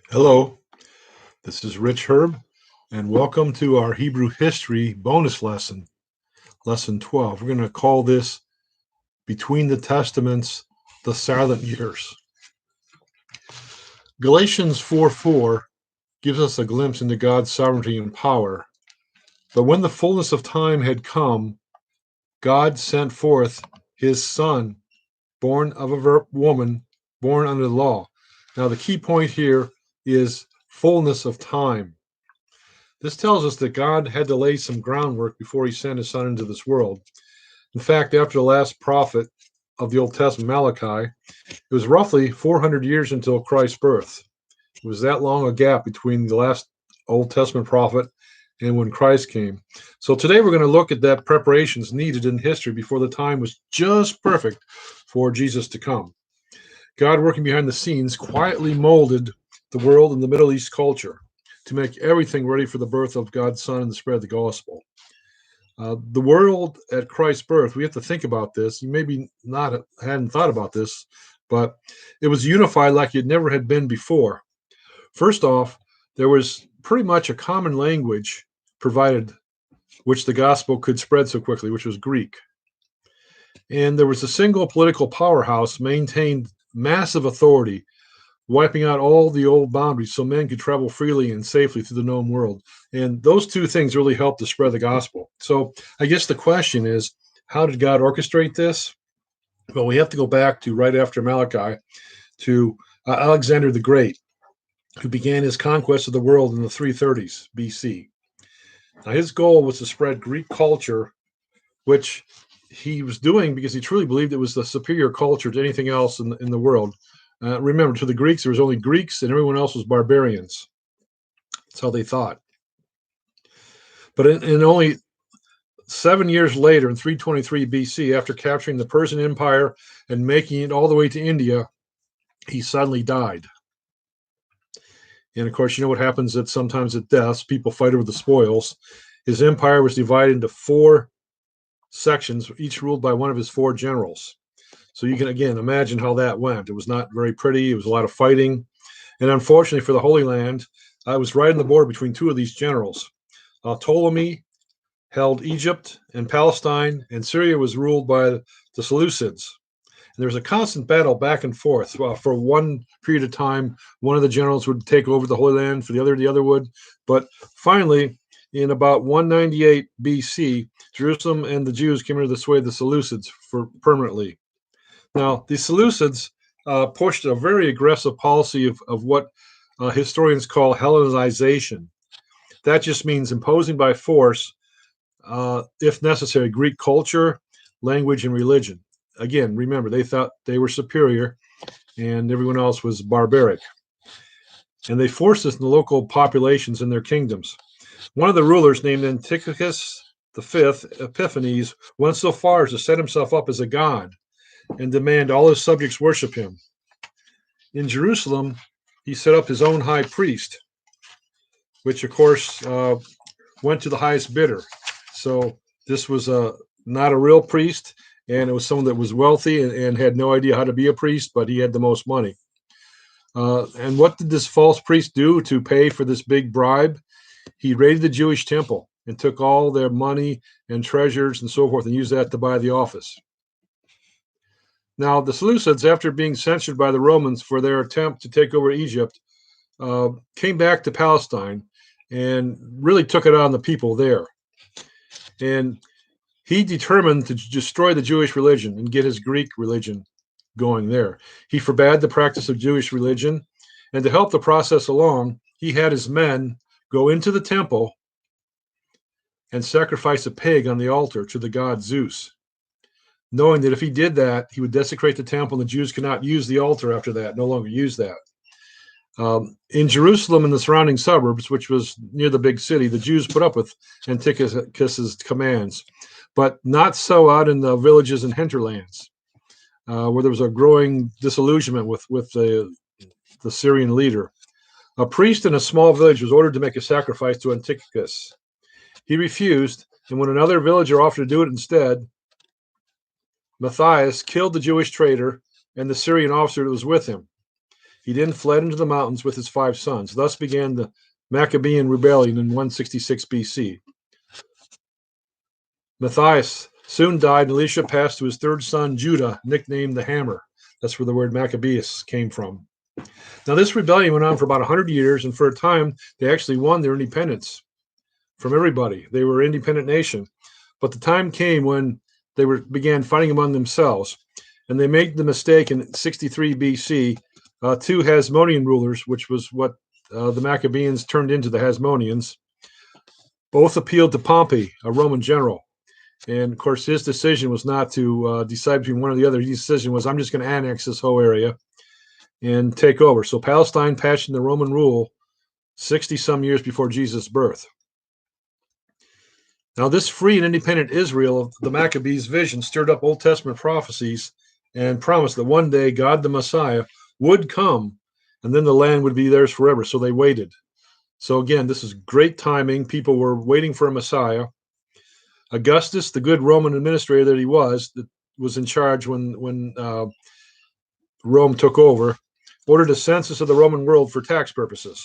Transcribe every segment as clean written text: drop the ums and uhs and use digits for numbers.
Hello, this is Rich Herb, and welcome to our Hebrew history bonus lesson, lesson 12. We're going to call this Between the Testaments, the Silent Years. Galatians 4:4 gives us a glimpse into God's sovereignty and power. But when the fullness of time had come, God sent forth his Son, born of a woman, born under the law. Now, the key point here is fullness of time. This tells us that God had to lay some groundwork before he sent his son into this world. In fact, after the last prophet of the Old Testament, Malachi, it was roughly 400 years until Christ's birth. It was that long a gap between the last Old Testament prophet and when Christ came. So today we're going to look at that preparations needed in history before the time was just perfect for Jesus to come. God, working behind the scenes, quietly molded the world and the Middle East culture to make everything ready for the birth of God's Son and the spread of the gospel. The world at Christ's birth, we have to think about this. You maybe not hadn't thought about this, but it was unified like it never had been before. First off, there was pretty much a common language provided which the gospel could spread so quickly, which was Greek. And there was a single political powerhouse maintained massive authority, wiping out all the old boundaries so men could travel freely and safely through the known world. And those two things really helped to spread the gospel. So I guess the question is, how did God orchestrate this? Well, we have to go back to right after Malachi to Alexander the Great, who began his conquest of the world in the 330s BC. Now, his goal was to spread Greek culture, which he was doing because he truly believed it was the superior culture to anything else in the world. Remember, to the Greeks, there was only Greeks and everyone else was barbarians. That's how they thought. But in only 7 years later, in 323 BC, after capturing the Persian Empire and making it all the way to India, he suddenly died. And of course, you know what happens that sometimes at deaths, people fight over the spoils. His empire was divided into four sections, each ruled by one of his four generals. So you can, again, imagine how that went. It was not very pretty. It was a lot of fighting. And unfortunately for the Holy Land, I was right on the border between two of these generals. Ptolemy held Egypt and Palestine, and Syria was ruled by the Seleucids. And there was a constant battle back and forth. For one period of time, one of the generals would take over the Holy Land, for the other would. But finally, in about 198 BC, Jerusalem and the Jews came under the sway of the Seleucids permanently. Now, the Seleucids pushed a very aggressive policy of what historians call Hellenization. That just means imposing by force, if necessary, Greek culture, language, and religion. Again, remember, they thought they were superior and everyone else was barbaric. And they forced this in the local populations in their kingdoms. One of the rulers, named Antiochus V Epiphanes, went so far as to set himself up as a god and demand all his subjects worship him. In Jerusalem, he set up his own high priest, which, of course, went to the highest bidder. So this was not a real priest, and it was someone that was wealthy and had no idea how to be a priest, but he had the most money. And what did this false priest do to pay for this big bribe? He raided the Jewish temple and took all their money and treasures and so forth and used that to buy the office. Now, the Seleucids, after being censured by the Romans for their attempt to take over Egypt, came back to Palestine and really took it on the people there. And he determined to destroy the Jewish religion and get his Greek religion going there. He forbade the practice of Jewish religion, and to help the process along, he had his men go into the temple and sacrifice a pig on the altar to the god Zeus, knowing that if he did that, he would desecrate the temple, and the Jews could not use the altar after that, no longer use that. In Jerusalem and the surrounding suburbs, which was near the big city, the Jews put up with Antiochus's commands, but not so out in the villages and hinterlands, where there was a growing disillusionment with the Syrian leader. A priest in a small village was ordered to make a sacrifice to Antiochus. He refused, and when another villager offered to do it instead, Matthias killed the Jewish traitor and the Syrian officer that was with him. He then fled into the mountains with his 5 sons. Thus began the Maccabean rebellion in 166 BC. Matthias soon died, and Elisha passed to his 3rd son, Judah, nicknamed the Hammer. That's where the word Maccabeus came from. Now, this rebellion went on for about 100 years, and for a time, they actually won their independence from everybody. They were an independent nation. But the time came when they began fighting among themselves, and they made the mistake in 63 BC. 2 Hasmonean rulers, which was what the Maccabees turned into the Hasmoneans, both appealed to Pompey, a Roman general. And of course, his decision was not to decide between one or the other. His decision was, I'm just going to annex this whole area and take over. So Palestine passed into Roman rule 60-some years before Jesus' birth. Now, this free and independent Israel of the Maccabees' vision stirred up Old Testament prophecies and promised that one day God the Messiah would come, and then the land would be theirs forever. So they waited. So again, this is great timing. People were waiting for a Messiah. Augustus, the good Roman administrator that he was in charge when Rome took over, ordered a census of the Roman world for tax purposes.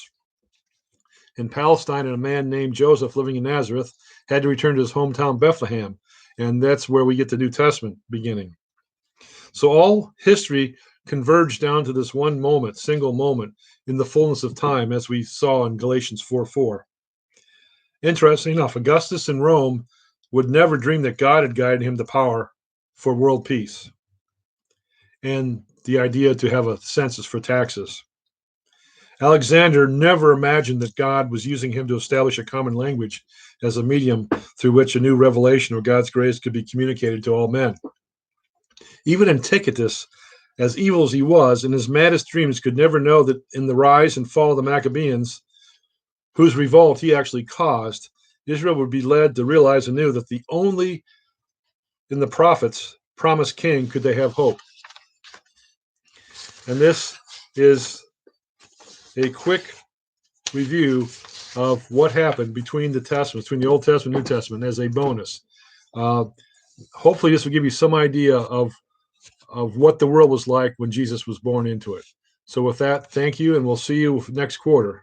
In Palestine, and a man named Joseph living in Nazareth had to return to his hometown Bethlehem, and that's where we get the New Testament beginning. So all history converged down to this one moment, single moment, in the fullness of time, as we saw in Galatians 4:4. Interesting enough, Augustus in Rome would never dream that God had guided him to power for world peace and the idea to have a census for taxes. Alexander never imagined that God was using him to establish a common language as a medium through which a new revelation of God's grace could be communicated to all men. Even Antiochus, as evil as he was, in his maddest dreams could never know that in the rise and fall of the Maccabees, whose revolt he actually caused, Israel would be led to realize anew that the only in the prophets promised king could they have hope. And this is a quick review of what happened between the Testaments, between the Old Testament and New Testament, as a bonus. Hopefully this will give you some idea of what the world was like when Jesus was born into it. So with that, thank you, and we'll see you next quarter.